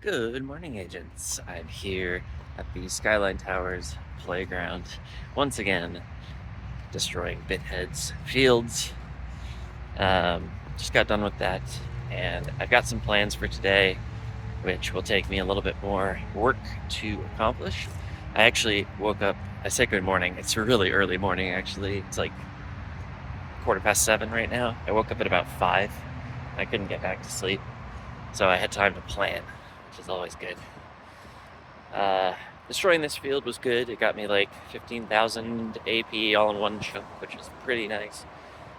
Good morning, agents. I'm here at the Skyline Towers playground, once again, destroying Bithead's fields. Just got done with that, and I've got some plans for today, which will take me a little bit more work to accomplish. I actually woke up, I say good morning, it's a really early morning actually. It's like 7:15 right now. I woke up at about 5. I couldn't get back to sleep, so I had time to plan, which is always good. Destroying this field was good. It got me like 15,000 AP all in one chunk, which is pretty nice.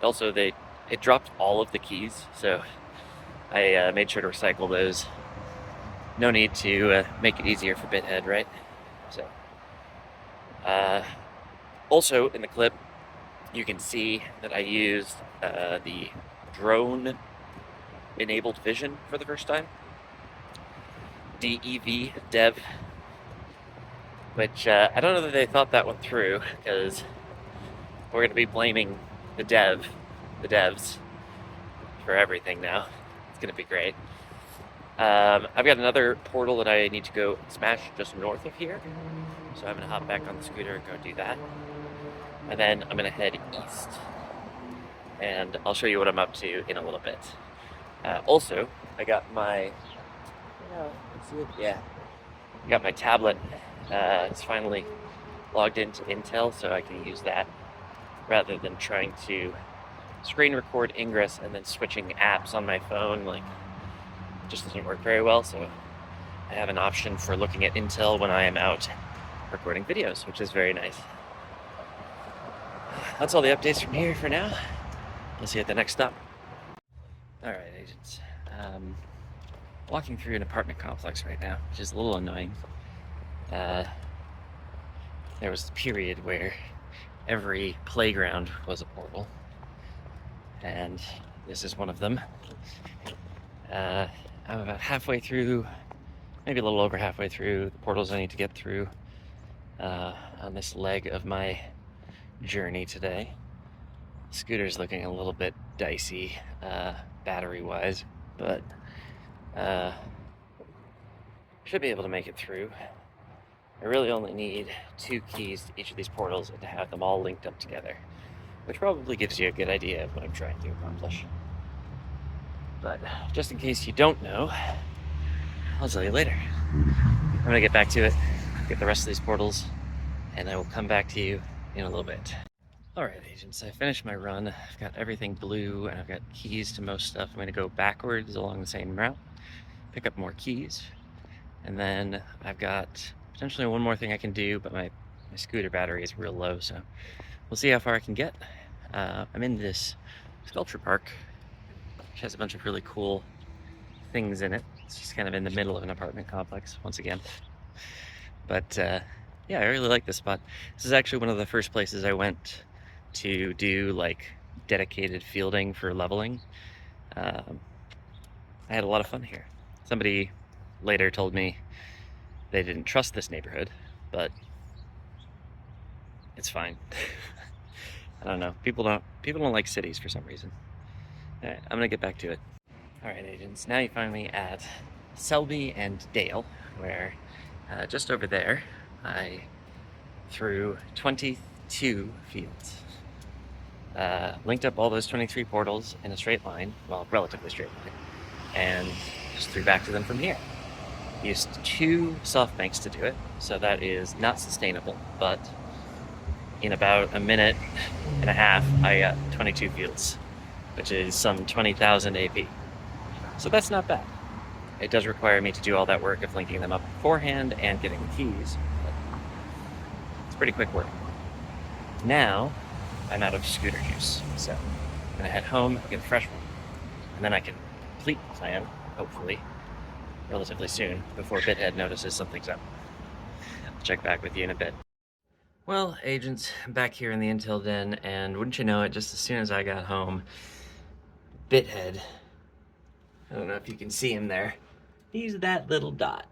Also, it dropped all of the keys, so I made sure to recycle those. No need to make it easier for Bithead, right? So, also in the clip, you can see that I used the drone-enabled vision for the first time. DEV, dev, which I don't know that they thought that one through, because we're going to be blaming the devs, for everything now. It's going to be great. I've got another portal that I need to go smash just north of here, so I'm going to hop back on the scooter and go do that. And then I'm going to head east, and I'll show you what I'm up to in a little bit. Also, I got my, I got my tablet. It's finally logged into Intel, so I can use that rather than trying to screen record Ingress and then switching apps on my phone. Like, it just doesn't work very well. So I have an option for looking at Intel when I am out recording videos, which is very nice. That's all the updates from here for now. We'll see you at the next stop. All right, agents. Walking through an apartment complex right now, which is a little annoying. There was a period where every playground was a portal, and this is one of them. I'm about halfway through, maybe a little over halfway through the portals I need to get through on this leg of my journey today. Scooter's looking a little bit dicey, battery-wise, but should be able to make it through. I really only need 2 keys to each of these portals and to have them all linked up together, which probably gives you a good idea of what I'm trying to accomplish. But just in case you don't know, I'll tell you later. I'm gonna get back to it, get the rest of these portals, and I will come back to you in a little bit. Alright, agents, I finished my run. I've got everything blue, and I've got keys to most stuff. I'm gonna go backwards along the same route, pick up more keys, and then I've got potentially one more thing I can do, but my scooter battery is real low, so we'll see how far I can get. I'm in this sculpture park, which has a bunch of really cool things in it. It's just kind of in the middle of an apartment complex, once again. But yeah, I really like this spot. This is actually one of the first places I went to do like dedicated fielding for leveling. I had a lot of fun here. Somebody later told me they didn't trust this neighborhood, but it's fine. I don't know. People don't like cities for some reason. All right, I'm gonna get back to it. All right, agents. Now you find me at Selby and Dale, where just over there I threw 22 fields. Linked up all those 23 portals in a straight line, well, relatively straight line, and just threw back to them from here. Used 2 soft banks to do it, so that is not sustainable, but in about a minute and a half, I got 22 fields, which is some 20,000 AP. So that's not bad. It does require me to do all that work of linking them up beforehand and getting the keys, but it's pretty quick work. Now, I'm out of scooter juice, so I'm gonna head home, get a fresh one, and then I can complete the plan, hopefully, relatively soon, before Bithead notices something's up. I'll check back with you in a bit. Well, agents, I'm back here in the Intel den, and wouldn't you know it, just as soon as I got home, Bithead, I don't know if you can see him there, he's that little dot.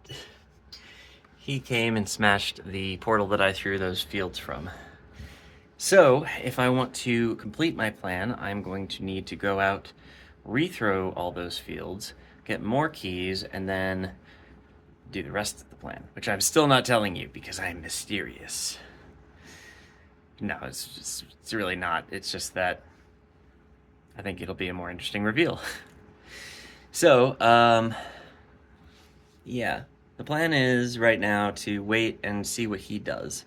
He came and smashed the portal that I threw those fields from. So, if I want to complete my plan, I'm going to need to go out, rethrow all those fields, get more keys, and then do the rest of the plan, which I'm still not telling you because I'm mysterious. No, it's really not. It's just that I think it'll be a more interesting reveal. So, yeah. The plan is right now to wait and see what he does.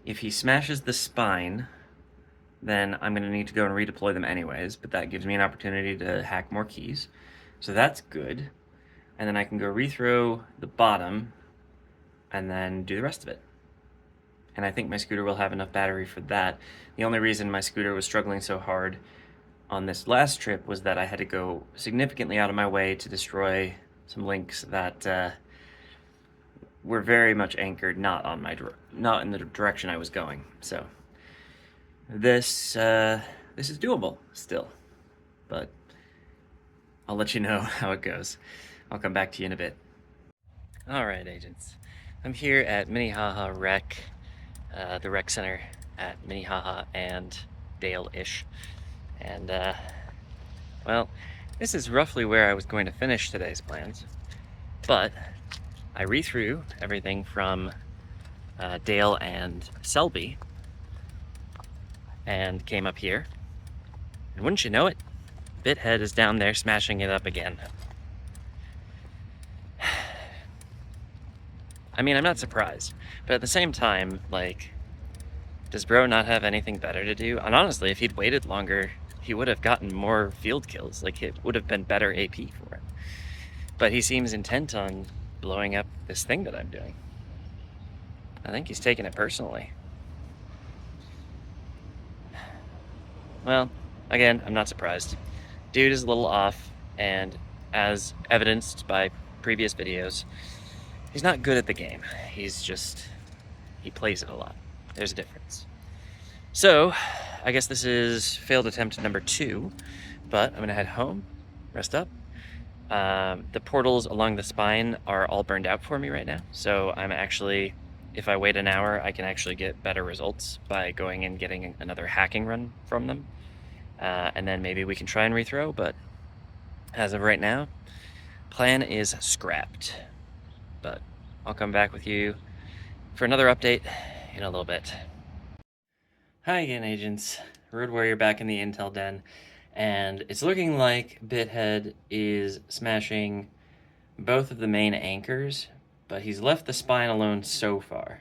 If he smashes the spine, then I'm going to need to go and redeploy them anyways, but that gives me an opportunity to hack more keys. So that's good. And then I can go rethrow the bottom and then do the rest of it. And I think my scooter will have enough battery for that. The only reason my scooter was struggling so hard on this last trip was that I had to go significantly out of my way to destroy some links that were very much anchored not in the direction I was going. So this is doable still, but I'll let you know how it goes. I'll come back to you in a bit. All right, agents. I'm here at Minnehaha Rec, the rec center at Minnehaha and Dale-ish. And, well, this is roughly where I was going to finish today's plans. But I rethrew everything from Dale and Selby and came up here. And wouldn't you know it, Bithead is down there smashing it up again. I mean, I'm not surprised, but at the same time, like, does bro not have anything better to do? And honestly, if he'd waited longer, he would have gotten more field kills. Like, it would have been better AP for him. But he seems intent on blowing up this thing that I'm doing. I think he's taking it personally. Well, again, I'm not surprised. Dude is a little off, and as evidenced by previous videos, he's not good at the game. He plays it a lot. There's a difference. So, I guess this is failed attempt number 2, but I'm gonna head home, rest up. The portals along the spine are all burned out for me right now, so I'm actually, if I wait an hour, I can actually get better results by going and getting another hacking run from them. And then maybe we can try and rethrow, but as of right now, plan is scrapped. But I'll come back with you for another update in a little bit. Hi again, agents. Road Warrior back in the intel den, and it's looking like Bithead is smashing both of the main anchors, but he's left the spine alone so far.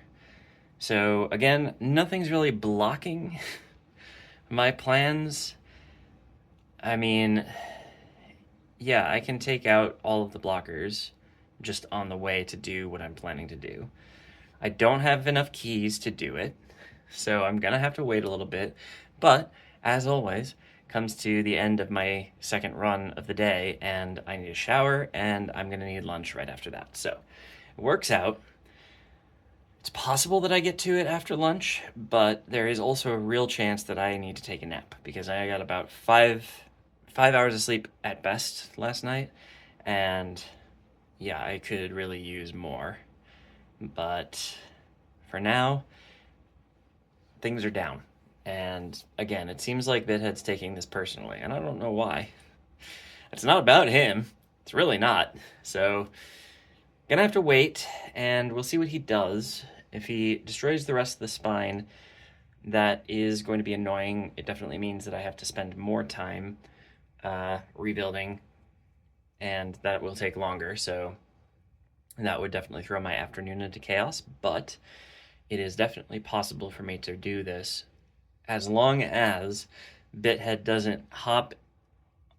So again, nothing's really blocking my plans. I mean, yeah, I can take out all of the blockers just on the way to do what I'm planning to do. I don't have enough keys to do it, so I'm gonna have to wait a little bit. But, as always, comes to the end of my second run of the day, and I need a shower, and I'm gonna need lunch right after that. So, it works out. It's possible that I get to it after lunch, but there is also a real chance that I need to take a nap, because I got about five hours of sleep at best last night, and yeah, I could really use more. But for now, things are down. And again, it seems like Bithead's taking this personally, and I don't know why. It's not about him. It's really not. So, gonna have to wait, and we'll see what he does. If he destroys the rest of the spine, that is going to be annoying. It definitely means that I have to spend more time rebuilding, and that will take longer, so that would definitely throw my afternoon into chaos, but it is definitely possible for me to do this as long as Bithead doesn't hop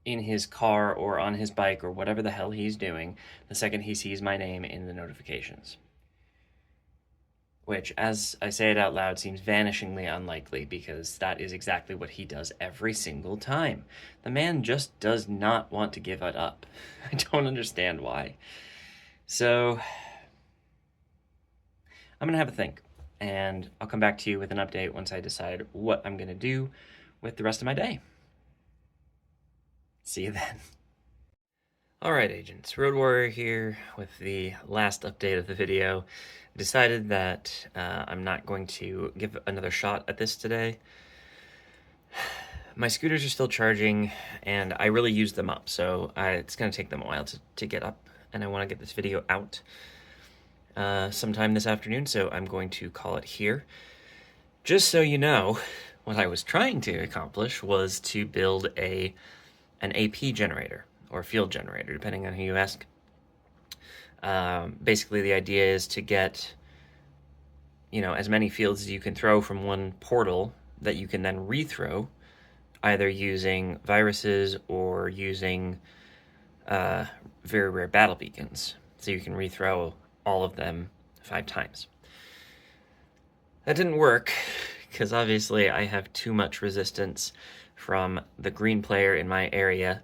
in his car or on his bike or whatever the hell he's doing the second he sees my name in the notifications. Which, as I say it out loud, seems vanishingly unlikely, because that is exactly what he does every single time. The man just does not want to give it up. I don't understand why. So, I'm gonna have a think, and I'll come back to you with an update once I decide what I'm gonna do with the rest of my day. See you then. Alright, agents, Road Warrior here with the last update of the video. Decided that I'm not going to give another shot at this today. My scooters are still charging, and I really used them up, so it's going to take them a while to get up, and I want to get this video out. sometime this afternoon, so I'm going to call it here. Just so you know, what I was trying to accomplish was to build an AP generator, or field generator, depending on who you ask. Basically, the idea is to get, as many fields as you can throw from one portal that you can then rethrow, either using viruses or using very rare battle beacons. So you can rethrow all of them 5 times. That didn't work, because obviously I have too much resistance from the green player in my area,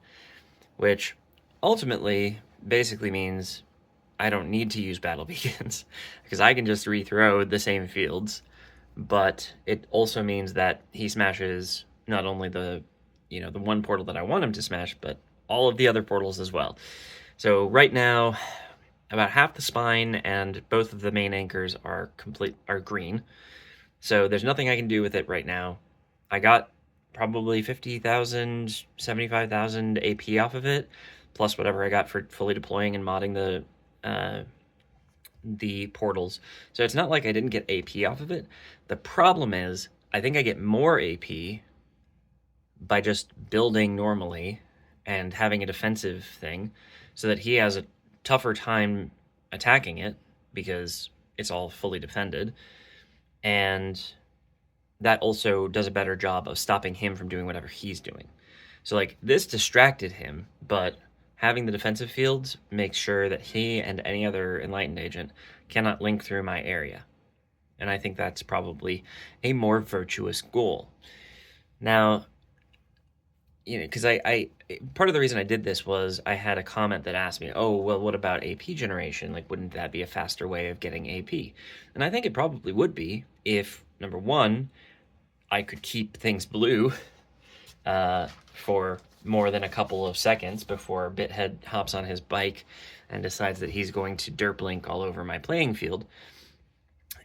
which ultimately basically means I don't need to use battle beacons, because I can just rethrow the same fields, but it also means that he smashes not only the one portal that I want him to smash, but all of the other portals as well. So right now, about half the spine and both of the main anchors are green. So there's nothing I can do with it right now. I got probably 50,000, 75,000 AP off of it, plus whatever I got for fully deploying and modding the portals. So it's not like I didn't get AP off of it. The problem is, I think I get more AP by just building normally and having a defensive thing, so that he has a tougher time attacking it because it's all fully defended, and that also does a better job of stopping him from doing whatever he's doing. So like, this distracted him, but having the defensive fields makes sure that he and any other enlightened agent cannot link through my area. And I think that's probably a more virtuous goal. Now, because I part of the reason I did this was I had a comment that asked me, oh, well, what about AP generation? Like, wouldn't that be a faster way of getting AP? And I think it probably would be if, number one, I could keep things blue for more than a couple of seconds before Bithead hops on his bike and decides that he's going to derp link all over my playing field.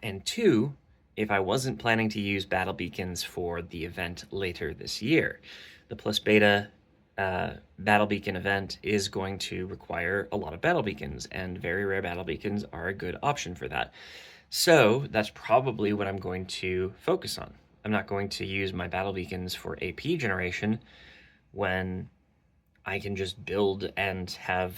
And two, if I wasn't planning to use battle beacons for the event later this year. The Plus Beta battle beacon event is going to require a lot of battle beacons, and very rare battle beacons are a good option for that. So that's probably what I'm going to focus on. I'm not going to use my battle beacons for AP generation when I can just build and have,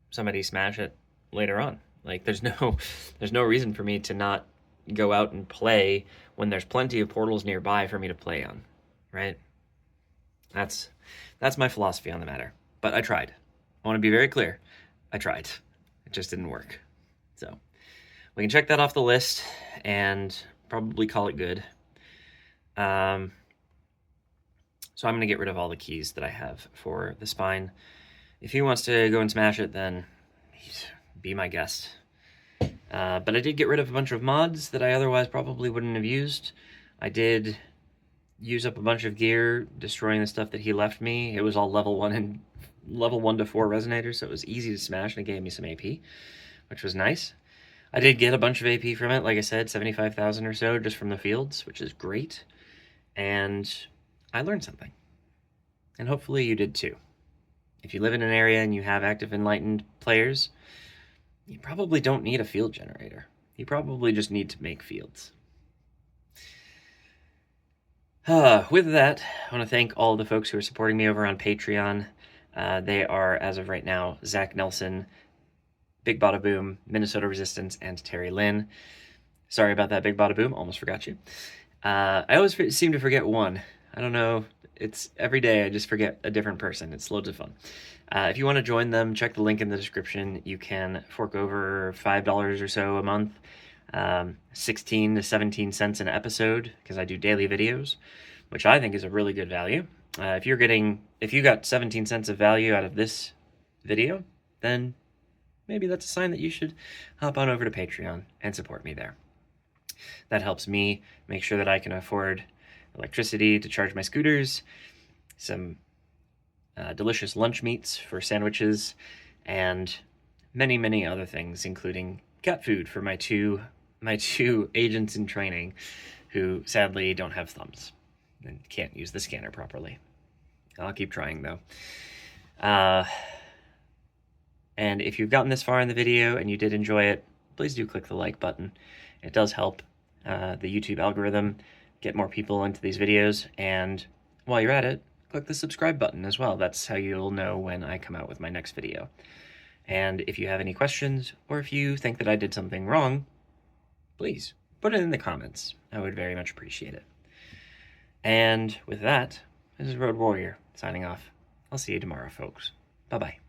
somebody smash it later on. Like, there's no reason for me to not go out and play when there's plenty of portals nearby for me to play on, right? That's my philosophy on the matter. But I tried. I want to be very clear. I tried. It just didn't work. So we can check that off the list and probably call it good. So I'm going to get rid of all the keys that I have for the spine. If he wants to go and smash it, then be my guest. But I did get rid of a bunch of mods that I otherwise probably wouldn't have used. I did use up a bunch of gear destroying the stuff that he left me. It was all level 1 to 4 resonators, so it was easy to smash, and it gave me some AP, which was nice. I did get a bunch of AP from it, like I said, 75,000 or so just from the fields, which is great. And I learned something. And hopefully you did too. If you live in an area and you have active enlightened players, you probably don't need a field generator. You probably just need to make fields. With that, I want to thank all the folks who are supporting me over on Patreon. They are, as of right now, Zach Nelson, BigBadaBoom, Minnesota Resistance, and Teri Lynn. Sorry about that, BigBadaBoom. Almost forgot you. I always seem to forget one. I don't know. It's every day I just forget a different person. It's loads of fun. If you want to join them, check the link in the description. You can fork over $5 or so a month, 16 to 17 cents an episode, because I do daily videos, which I think is a really good value. If you got 17 cents of value out of this video, then maybe that's a sign that you should hop on over to Patreon and support me there. That helps me make sure that I can afford electricity to charge my scooters, some delicious lunch meats for sandwiches, and many, many other things, including cat food for my two agents in training who sadly don't have thumbs and can't use the scanner properly. I'll keep trying, though. And if you've gotten this far in the video and you did enjoy it, please do click the like button. It does help the YouTube algorithm get more people into these videos, and while you're at it, click the subscribe button as well. That's how you'll know when I come out with my next video. And if you have any questions, or if you think that I did something wrong, please put it in the comments. I would very much appreciate it. And with that, this is rdwrer signing off. I'll see you tomorrow, folks. Bye-bye.